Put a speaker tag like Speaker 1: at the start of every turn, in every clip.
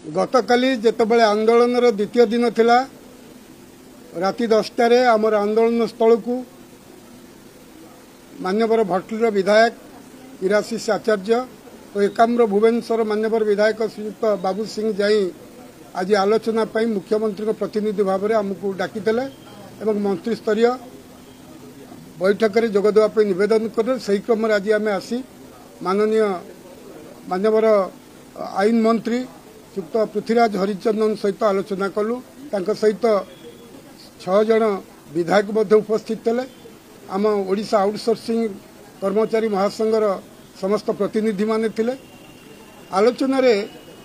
Speaker 1: गतकाली जितेबाला आंदोलन द्वितीय दिन थिला राति 10टार आमर आंदोलन स्थल को मान्यवर भटलीर विधायक इराशीष आचार्य और एकाम्र भुवनेश्वर मान्यवर विधायक श्रीयुक्त बाबू सिंह जाई आज आलोचना मुख्यमंत्री प्रतिनिधि भाव में आमको डाकी मंत्री स्तरीय बैठक में जोगदेवाई नवेदन कर से क्रम आज आम आसी माननीय मान्यवर आईन मंत्री श्रीयुक्त पृथ्वीराज हरिचंदन सहित आलोचना कलु सहित 6 जन विधायक उपस्थित थे आम ओडिशा आउटसोर्सिंग कर्मचारी महासंघर समस्त प्रतिनिधि माने थिले। आलोचन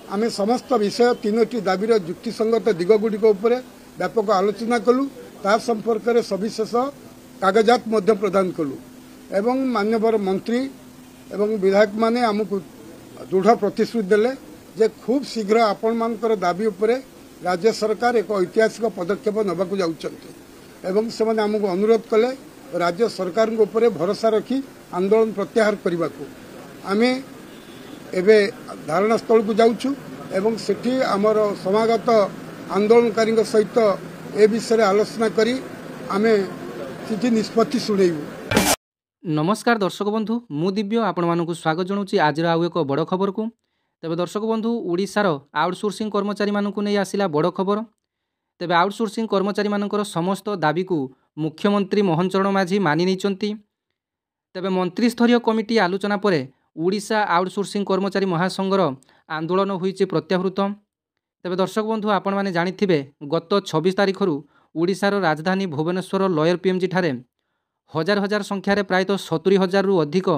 Speaker 1: आम समस्त विषय 3टी दाबीर युक्तिसंगत दिगगुड़िक व्यापक आलोचना कलु ता संपर्क में सविशेष कागजात प्रदान कलु एवं मान्यवर मंत्री एवं विधायक माने आमको दृढ़ प्रतिश्रुति देले जे खूब शीघ्र आपण मानकर दाबी उपरे राज्य सरकार एक ऐतिहासिक पदक्षेप नबाकू जाउछन्ते एवं से आमको अनुरोध कले राज्य सरकार उपरे भरोसा रखी आंदोलन प्रत्याहार करने को आमे एबे धारणा स्थल को जाउछु एवं सेठी आमर समागत आंदोलनकारी सहित ए विषय आलोचना करी आमे किछि निष्पत्ति सुनेइबु।
Speaker 2: नमस्कार दर्शक बंधु मु दिव्य आपण मानकु स्वागत जनाऊँ आज आउ एक बड़ खबर को। तेबे दर्शक बंधु ओडिशार आउटसोर्सिंग कर्मचारी मानकु नहीं आसिला बड़ खबर। तेबे आउटसोर्सिंग कर्मचारी मानकर समस्त दाबी को मुख्यमंत्री मोहन चरण माझी मानि नहीं। तेबे मंत्री स्तरीय कमिटी आलोचना पर ओडिशा आउटसोर्सिंग कर्मचारी महासंघर आंदोलन होइचे प्रत्याहृत। तेबे दर्शक बंधु आपण माने जानिथिबे गत 26 तारिखरु ओडिशार राजधानी भुवनेश्वर लयर पीएमजी ठारे हजार हजार संख्यार प्रायतः 70,000 रु अधिक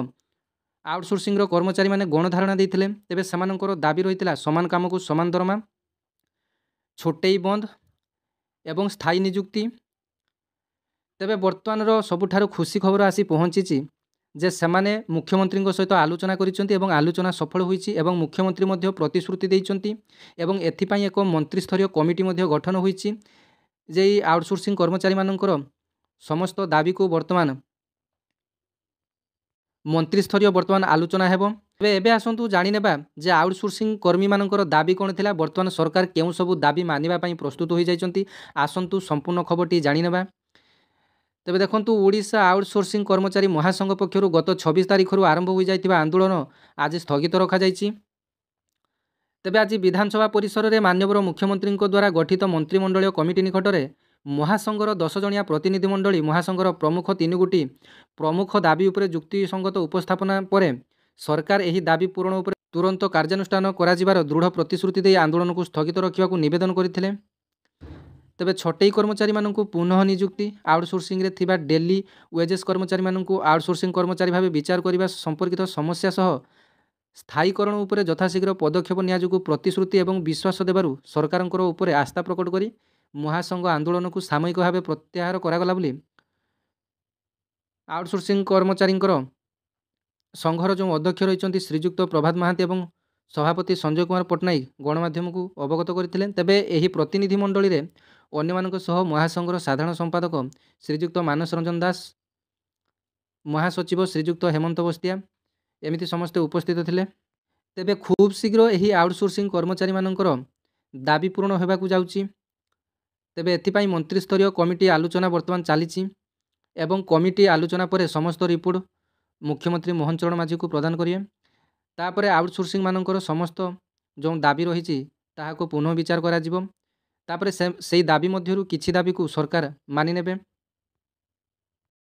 Speaker 2: आउटसोर्सिंग कर्मचारी माने गणधारणा देइथिले। तेबे सेमानकर दाबी रहितला समान काम को समान दरमा, छोटेई बंद एवं स्थायी नियुक्ति। तेबे वर्तमान सबुठारु खुशी खबर आसी पहुँची जे सेमाने मुख्यमंत्री सहित आलोचना करिसेंती एवं आलोचना सफल होईची एवं मुख्यमंत्री मध्य प्रतिश्रुति देइचंती एवं एथिपाई एक मंत्री स्तरीय कमिटी मध्य गठन होईची जे आउटसोर्सिंग कर्मचारी मानकर समस्त दाबी को वर्तमान मंत्री स्तरीय वर्तमान आलोचना हेबो। एबे आसंतु जानि नेबा जे आउटसोर्सिंग कर्मी मानकर दाबी कोन थिला, वर्तमान सरकार केउ सबु दाबी मानिबा पई प्रस्तुत होई जाइचंती। आसंतु संपूर्ण खबरटी जानि नेबा। तेबे देखंतु ओडिशा आउटसोर्सिंग कर्मचारी महासंघ पक्षरु गत 26 तारिखरु आरंभ होई जाइतिबा आंदोलन आज स्थगित रखा जाइछि। तेबे आज विधानसभा परिसर में माननीय मुख्यमंत्री द्वारा गठित मंत्रिमंडलीय कमिटी निकट में महासंघर 10 जणिया प्रतिनिधि मंडली महासंघर प्रमुख 3 गोटी प्रमुख दाबी उपरे युक्तिसंगत उपस्थापना पर सरकार एही दाबी पूरण उपरे तुरंत कार्यानुष्ठान कराजिबार दृढ़ प्रतिश्रुति दे आंदोलन को स्थगित रखा निवेदन करथिले। तेबे छोटेई कर्मचारी मानकु पुनः नियुक्ति, आउटसोर्सिंग रे थिबा डेली वेजेस कर्मचारी मानकु आउटसोर्सिंग कर्मचारी भाव विचार करने संपर्कित समस्या सह स्थायीकरण उपरे यथाशीघ्र पदक्षेप नियाजुकु प्रतिश्रुति एवं विश्वास देबारु सरकारंकर उपरे आस्था प्रकट करी महासंघ आंदोलन को सामयिक भाव प्रत्याहार करागला बोली आउटसोर्सिंग कर्मचारी संघर जो अध्यक्ष रही श्रीजुक्त प्रभात महांती एवं सभापति संजय कुमार पट्टनायक गणमाध्यम को अवगत करथिले। तेबे एही प्रतिनिधि मंडली रे अन्यमानक सह महासंघर साधारण संपादक श्रीजुक्त मानस रंजन दास, महासचिव श्रीजुक्त हेमंत बस्तिया एमिति समस्ते उपस्थित थिले। तेबे खूब शीघ्र एही आउटसोर्सिंग कर्मचारी मानकर दाबी पूरण होबाकू जाउची। तेबे एथिपाई मंत्री स्तरीय कमिटी आलोचना वर्तमान चलीची एवं कमिटी आलोचना पर समस्त रिपोर्ट मुख्यमंत्री मोहन चरण माझी को प्रदान करिए। तापर आउटसोर्सिंग मानकर समस्त जो दाबी रही ताहाको पुनः विचार करा जिवो। तापर से दाबी मध्यरु किछि दाबी को सरकार मानि नेबे।